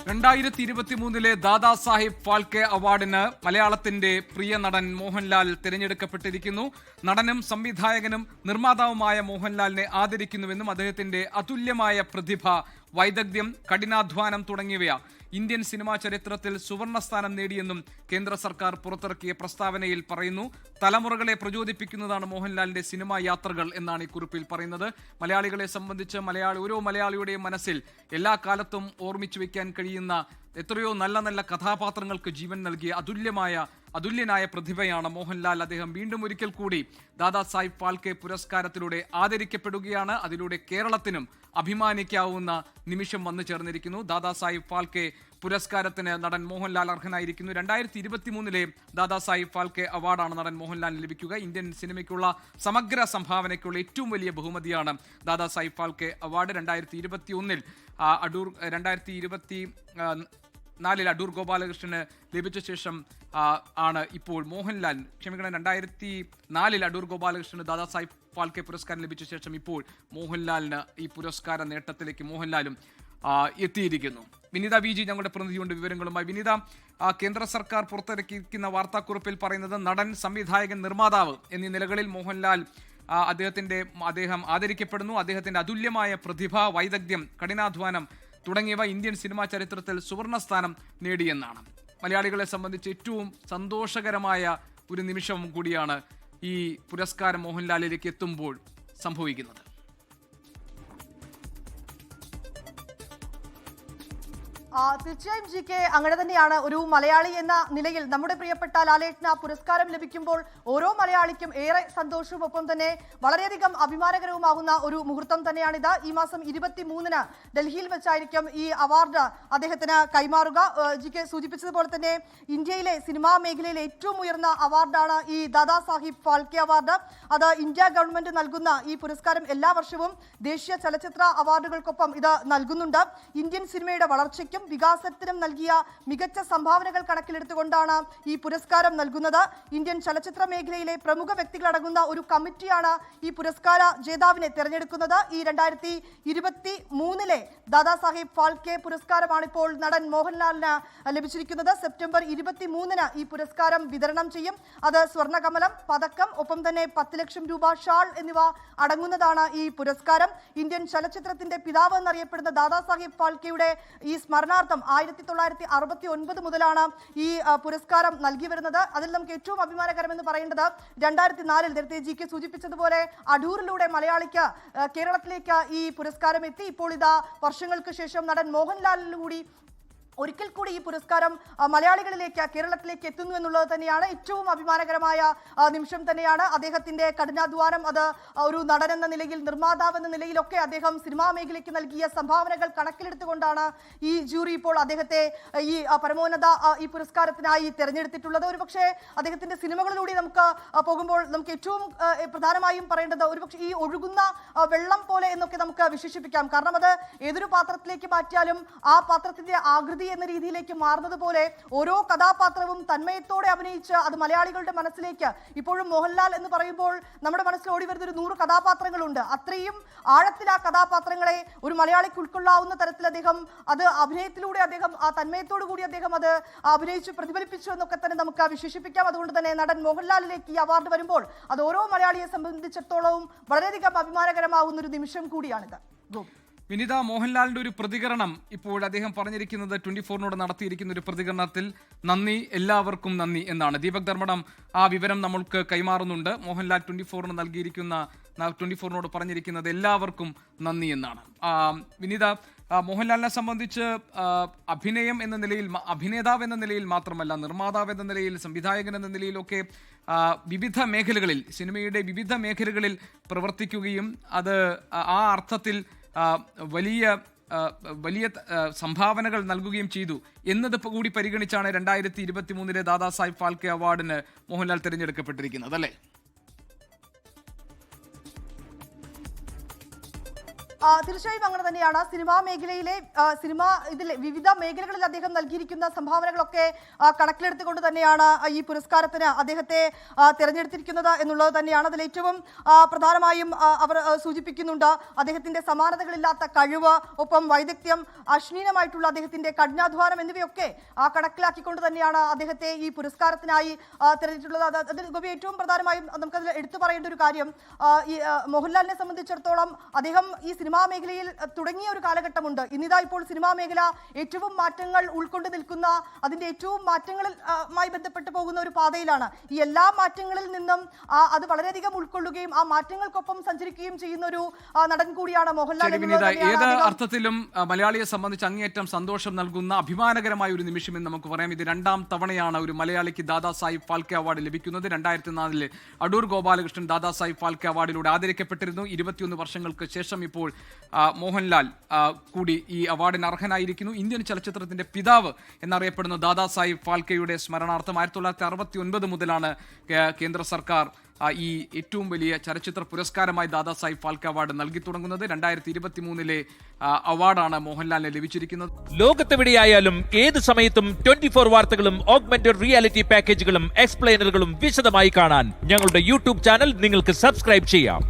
2023 ദാദാ സാഹിബ് ഫാൽക്കെ അവാർഡിന് മലയാളത്തിന്റെ പ്രിയ നടൻ മോഹൻലാൽ തിരഞ്ഞെടുക്കപ്പെട്ടിരിക്കുന്നു. നടനും സംവിധായകനും നിർമ്മാതാവുമായ മോഹൻലാലിനെ ആദരിക്കുന്നുവെന്നും അദ്ദേഹത്തിന്റെ അതുല്യമായ പ്രതിഭ, വൈദഗ്ധ്യം, കഠിനാധ്വാനം തുടങ്ങിയവ ഇന്ത്യൻ സിനിമാ ചരിത്രത്തിൽ സുവർണസ്ഥാനം നേടിയെന്നും കേന്ദ്ര സർക്കാർ പുറത്തിറക്കിയ പ്രസ്താവനയിൽ പറയുന്നു. തലമുറകളെ പ്രചോദിപ്പിക്കുന്നതാണ് മോഹൻലാലിന്റെ സിനിമാ യാത്രകൾ എന്നാണ് ഈ കുറിപ്പിൽ പറയുന്നത്. മലയാളികളെ സംബന്ധിച്ച് ഓരോ മലയാളിയുടെയും മനസ്സിൽ എല്ലാ കാലത്തും ഓർമ്മിച്ചു വയ്ക്കാൻ കഴിയുന്ന എത്രയോ നല്ല നല്ല കഥാപാത്രങ്ങൾക്ക് ജീവൻ നൽകിയ അതുല്യനായ പ്രതിഭയാണ് മോഹൻലാൽ. അദ്ദേഹം വീണ്ടും ഒരിക്കൽ കൂടി ദാദാ സാഹിബ് ഫാൽക്കെ പുരസ്കാരത്തിലൂടെ ആദരിക്കപ്പെടുകയാണ്. അതിലൂടെ കേരളത്തിനും അഭിമാനിക്കാവുന്ന നിമിഷം വന്നു ചേർന്നിരിക്കുന്നു. ദാദാ സാഹിബ് ഫാൽക്കെ പുരസ്കാരത്തിന് നടൻ മോഹൻലാൽ അർഹനായിരിക്കുന്നു. 2023 ദാദാ സാഹിബ് ഫാൽക്കെ അവാർഡാണ് നടൻ മോഹൻലാലിന് ലഭിക്കുക. ഇന്ത്യൻ സിനിമയ്ക്കുള്ള സമഗ്ര സംഭാവനയ്ക്കുള്ള ഏറ്റവും വലിയ ബഹുമതിയാണ് ദാദാ സാഹിബ് ഫാൽക്കെ അവാർഡ്. 2021 അടൂർ ഗോപാലകൃഷ്ണന് ലഭിച്ച ശേഷം ആണ് ഇപ്പോൾ മോഹൻലാൽ 2004 അടൂർ ഗോപാലകൃഷ്ണന് ദാദാ സാഹിബ് ഫാൽക്കെ പുരസ്കാരം ലഭിച്ച ശേഷം ഇപ്പോൾ മോഹൻലാലിന് ഈ പുരസ്കാര നേട്ടത്തിലേക്ക് മോഹൻലാലും എത്തിയിരിക്കുന്നു. വിനീത വി ജി ഞങ്ങളുടെ പ്രതിനിധിയുണ്ട് വിവരങ്ങളുമായി. വിനീത, കേന്ദ്ര സർക്കാർ പുറത്തിറക്കിയിരിക്കുന്ന വാർത്താക്കുറിപ്പിൽ പറയുന്നത് നടൻ, സംവിധായകൻ, നിർമ്മാതാവ് എന്നീ നിലകളിൽ മോഹൻലാൽ അദ്ദേഹം ആദരിക്കപ്പെടുന്നു. അദ്ദേഹത്തിന്റെ അതുല്യമായ പ്രതിഭ, വൈദഗ്ധ്യം, കഠിനാധ്വാനം തുടങ്ങിയവ ഇന്ത്യൻ സിനിമാ ചരിത്രത്തിൽ സുവർണസ്ഥാനം നേടിയെന്നാണ്. മലയാളികളെ സംബന്ധിച്ച് ഏറ്റവും സന്തോഷകരമായ ഒരു നിമിഷം കൂടിയാണ് ഈ പുരസ്കാരം മോഹൻലാലിലേക്ക് എത്തുമ്പോൾ സംഭവിക്കുന്നത്. തീർച്ചയായും ജി കെ, അങ്ങനെ തന്നെയാണ്. ഒരു മലയാളി എന്ന നിലയിൽ നമ്മുടെ പ്രിയപ്പെട്ട ലാലേട്ടന് പുരസ്കാരം ലഭിക്കുമ്പോൾ ഓരോ മലയാളിക്കും ഏറെ സന്തോഷവും ഒപ്പം തന്നെ വളരെയധികം അഭിമാനകരവുമാകുന്ന ഒരു മുഹൂർത്തം തന്നെയാണിത്. ഈ മാസം 23 ഡൽഹിയിൽ വെച്ചായിരിക്കും ഈ അവാർഡ് അദ്ദേഹത്തിന് കൈമാറുക. ജി കെ സൂചിപ്പിച്ചതുപോലെ തന്നെ ഇന്ത്യയിലെ സിനിമാ മേഖലയിലെ ഏറ്റവും ഉയർന്ന അവാർഡാണ് ഈ ദാദാ സാഹിബ് ഫാൽക്കെ അവാർഡ്. അത് ഇന്ത്യ ഗവൺമെന്റ് നൽകുന്ന ഈ പുരസ്കാരം എല്ലാ വർഷവും ദേശീയ ചലച്ചിത്ര അവാർഡുകൾക്കൊപ്പം ഇത് നൽകുന്നുണ്ട്. ഇന്ത്യൻ സിനിമയുടെ വളർച്ചയ്ക്കും വികാസത്തിനും നൽകിയ മികച്ച സംഭാവനകൾ കണക്കിലെടുത്തുകൊണ്ടാണ് ഈ പുരസ്കാരം നൽകുന്നത്. ഇന്ത്യൻ ചലച്ചിത്ര മേഖലയിലെ പ്രമുഖ വ്യക്തികളടങ്ങുന്ന ഒരു കമ്മിറ്റിയാണ് ഈ പുരസ്കാര ജേതാവിനെ തെരഞ്ഞെടുക്കുന്നത്. ഈ 2023 ദാദാ സാഹിബ് ഫാൽക്കെ പുരസ്കാരമാണ് ഇപ്പോൾ നടൻ മോഹൻലാലിന് ലഭിച്ചിരിക്കുന്നത്. സെപ്റ്റംബർ 23 ഈ പുരസ്കാരം വിതരണം ചെയ്യും. അത് സ്വർണ്ണകമലം, പതക്കം, ഒപ്പം തന്നെ 10 ലക്ഷം രൂപ ഷാൾ എന്നിവ അടങ്ങുന്നതാണ് ഈ പുരസ്കാരം. ഇന്ത്യൻ ചലച്ചിത്രത്തിന്റെ പിതാവ് എന്നറിയപ്പെടുന്ന ദാദാ സാഹിബ് ഫാൽക്കെയുടെ ഈ സ്മരണാർത്ഥം 1969 മുതലാണ് ഈ പുരസ്കാരം നൽകി വരുന്നത്. അതിൽ നമുക്ക് ഏറ്റവും അഭിമാനകരമെന്ന് പറയേണ്ടത് 2004 നേരത്തെ ജി കെ സൂചിപ്പിച്ചതുപോലെ അടൂരിലൂടെ മലയാളിക്ക് കേരളത്തിലേക്ക് ഈ പുരസ്കാരം എത്തി. ഇപ്പോൾ ഇതാ വർഷങ്ങൾക്ക് ശേഷം നടൻ മോഹൻലാലിലൂടെ ഒരിക്കൽ കൂടി ഈ പുരസ്കാരം മലയാളികളിലേക്ക്, കേരളത്തിലേക്ക് എത്തുന്നു എന്നുള്ളത് തന്നെയാണ് ഏറ്റവും അഭിമാനകരമായ നിമിഷം തന്നെയാണ്. അദ്ദേഹത്തിന്റെ കഠിനാധ്വാനം, അത് ഒരു നടൻ എന്ന നിലയിൽ, നിർമ്മാതാവ് എന്ന നിലയിലൊക്കെ അദ്ദേഹം സിനിമാ മേഖലയ്ക്ക് നൽകിയ സംഭാവനകൾ കണക്കിലെടുത്തുകൊണ്ടാണ് ഈ ജൂറി ഇപ്പോൾ അദ്ദേഹത്തെ ഈ പരമോന്നത ഈ പുരസ്കാരത്തിനായി തെരഞ്ഞെടുത്തിട്ടുള്ളത്. ഒരുപക്ഷെ അദ്ദേഹത്തിന്റെ സിനിമകളിലൂടെ നമുക്ക് പോകുമ്പോൾ നമുക്ക് ഏറ്റവും പ്രധാനമായും പറയേണ്ടത് ഒരുപക്ഷെ ഈ ഒഴുകുന്ന വെള്ളം പോലെ എന്നൊക്കെ നമുക്ക് വിശേഷിപ്പിക്കാം. കാരണം അത് ഏതൊരു പാത്രത്തിലേക്ക് മാറ്റിയാലും ആ പാത്രത്തിന്റെ ആകൃതി എന്ന രീതിയിലേക്ക് മാറുന്നത് പോലെ ഓരോ കഥാപാത്രവും തന്മയത്തോടെ അഭിനയിച്ച് അത് മലയാളികളുടെ മനസ്സിലേക്ക്, ഇപ്പോഴും മോഹൻലാൽ എന്ന് പറയുമ്പോൾ നമ്മുടെ മനസ്സിൽ ഓടി വരുന്ന ഒരു 100 കഥാപാത്രങ്ങളുണ്ട്. അത്രയും ആഴത്തിൽ ആ കഥാപാത്രങ്ങളെ ഒരു മലയാളിക്ക് ഉൾക്കൊള്ളാവുന്ന തരത്തിൽ അദ്ദേഹം അത് അഭിനയത്തിലൂടെ അദ്ദേഹം ആ തന്മയത്തോടു കൂടി അദ്ദേഹം അത് അഭിനയിച്ച് പ്രതിഫലിപ്പിച്ചു എന്നൊക്കെ തന്നെ നമുക്ക് വിശേഷിപ്പിക്കാം. അതുകൊണ്ട് തന്നെ നടൻ മോഹൻലാലിലേക്ക് ഈ അവാർഡ് വരുമ്പോൾ അത് ഓരോ മലയാളിയെ സംബന്ധിച്ചിടത്തോളവും വളരെയധികം അഭിമാനകരമാകുന്ന ഒരു നിമിഷം കൂടിയാണിത്. വിനിത, മോഹൻലാലിന്റെ ഒരു പ്രതികരണം ഇപ്പോൾ അദ്ദേഹം പറഞ്ഞിരിക്കുന്നത് 24 നടത്തിയിരിക്കുന്ന ഒരു പ്രതികരണത്തിൽ നന്ദി, എല്ലാവർക്കും നന്ദി എന്നാണ്. ദീപക് ധർമ്മടം ആ വിവരം നമ്മൾക്ക് കൈമാറുന്നുണ്ട്. മോഹൻലാൽ 24 പറഞ്ഞിരിക്കുന്നത് എല്ലാവർക്കും നന്ദി എന്നാണ്. വിനിത, മോഹൻലാലിനെ സംബന്ധിച്ച് അഭിനയം എന്ന നിലയിൽ, അഭിനേതാവ് എന്ന നിലയിൽ മാത്രമല്ല, നിർമ്മാതാവ് എന്ന നിലയിൽ, സംവിധായകൻ എന്ന നിലയിലൊക്കെ വിവിധ മേഖലകളിൽ, സിനിമയുടെ വിവിധ മേഖലകളിൽ പ്രവർത്തിക്കുകയും അത് ആ അർത്ഥത്തിൽ വലിയ സംഭാവനകൾ നൽകുകയും ചെയ്തു എന്നത് കൂടി പരിഗണിച്ചാണ് 2023 ദാദാ സാഹിബ് ഫാൽക്കെ അവാർഡിന് മോഹൻലാൽ തിരഞ്ഞെടുക്കപ്പെട്ടിരിക്കുന്നത്, അല്ലേ? തീർച്ചയായും അങ്ങനെ തന്നെയാണ്. സിനിമാ മേഖലയിലെ ഇതിലെ വിവിധ മേഖലകളിൽ അദ്ദേഹം നൽകിയിരിക്കുന്ന സംഭാവനകളൊക്കെ കണക്കിലെടുത്തുകൊണ്ട് തന്നെയാണ് ഈ പുരസ്കാരത്തിന് അദ്ദേഹത്തെ തിരഞ്ഞെടുത്തിരിക്കുന്നത് എന്നുള്ളത് തന്നെയാണ്. അതിൽ ഏറ്റവും പ്രധാനമായും അവർ സൂചിപ്പിക്കുന്നുണ്ട് അദ്ദേഹത്തിന്റെ സമാനതകളില്ലാത്ത കഴിവ്, ഒപ്പം വൈദഗ്ധ്യം, അശ്ലീലമായിട്ടുള്ള അദ്ദേഹത്തിന്റെ കഠിനാധ്വാനം എന്നിവയൊക്കെ കണക്കിലാക്കിക്കൊണ്ട് തന്നെയാണ് അദ്ദേഹത്തെ ഈ പുരസ്കാരത്തിനായി തിരഞ്ഞെടുത്തിട്ടുള്ളത്. അതിൽ ഗോപി ഏറ്റവും പ്രധാനമായും നമുക്കതിൽ എടുത്തു പറയേണ്ട ഒരു കാര്യം, ഈ മോഹൻലാലിനെ സംബന്ധിച്ചിടത്തോളം അദ്ദേഹം ഈ സിനിമാ മേഖലയിൽ തുടങ്ങിയ ഒരു കാലഘട്ടമുണ്ട്. ഇന്നിതാ ഇപ്പോൾ സിനിമാ മേഖല ഏറ്റവും മാറ്റങ്ങൾ ഉൾക്കൊണ്ട് നിൽക്കുന്ന, അതിന്റെ ഏറ്റവും മാറ്റങ്ങളുമായി ബന്ധപ്പെട്ട് പോകുന്ന ഒരു പാതയിലാണ്. ഈ എല്ലാ മാറ്റങ്ങളിൽ നിന്നും അത് വളരെയധികം ഉൾക്കൊള്ളുകയും ആ മാറ്റങ്ങൾക്കൊപ്പം സഞ്ചരിക്കുകയും ചെയ്യുന്ന ഒരു നടൻ കൂടിയാണ് മോഹൻലാൽ. ഏത് അർത്ഥത്തിലും മലയാളിയെ സംബന്ധിച്ച് അങ്ങേയറ്റം സന്തോഷം നൽകുന്ന അഭിമാനകരമായ ഒരു നിമിഷം എന്ന് നമുക്ക് പറയാം. ഇത് 2ാം തവണയാണ് ഒരു മലയാളിക്ക് ദാദാ സാഹിബ് ഫാൽക്കെ അവാർഡ് ലഭിക്കുന്നത്. 2004 അടൂർ ഗോപാലകൃഷ്ണൻ ദാദാ സാഹിബ് ഫാൽക്കെ അവാർഡിലൂടെ ആദരിക്കപ്പെട്ടിരുന്നു. 21 വർഷങ്ങൾക്ക് ശേഷം ഇപ്പോൾ മോഹൻലാൽ കൂടി ഈ അവാർഡിന് അർഹനായിരിക്കുന്നു. ഇന്ത്യൻ ചലച്ചിത്രത്തിന്റെ പിതാവ് എന്നറിയപ്പെടുന്ന ദാദാ സാഹിബ് ഫാൽക്കെയുടെ സ്മരണാർത്ഥം 1969 മുതലാണ് കേന്ദ്ര സർക്കാർ ഈ ഏറ്റവും വലിയ ചലച്ചിത്ര പുരസ്കാരമായി ദാദാ സാഹിബ് ഫാൽക്കെ അവാർഡ് നൽകി തുടങ്ങുന്നത്. 2023 അവാർഡാണ് മോഹൻലാലിന് ലഭിച്ചിരിക്കുന്നത്. ലോകത്തെവിടെയായാലും ഏത് സമയത്തും 24 വാർത്തകളും ഓഗ്മെന്റഡ് റിയാലിറ്റി പാക്കേജുകളും എക്സ്പ്ലെയിനറുകളും വിശദമായി കാണാൻ ഞങ്ങളുടെ യൂട്യൂബ് ചാനൽ നിങ്ങൾക്ക് സബ്സ്ക്രൈബ് ചെയ്യാം.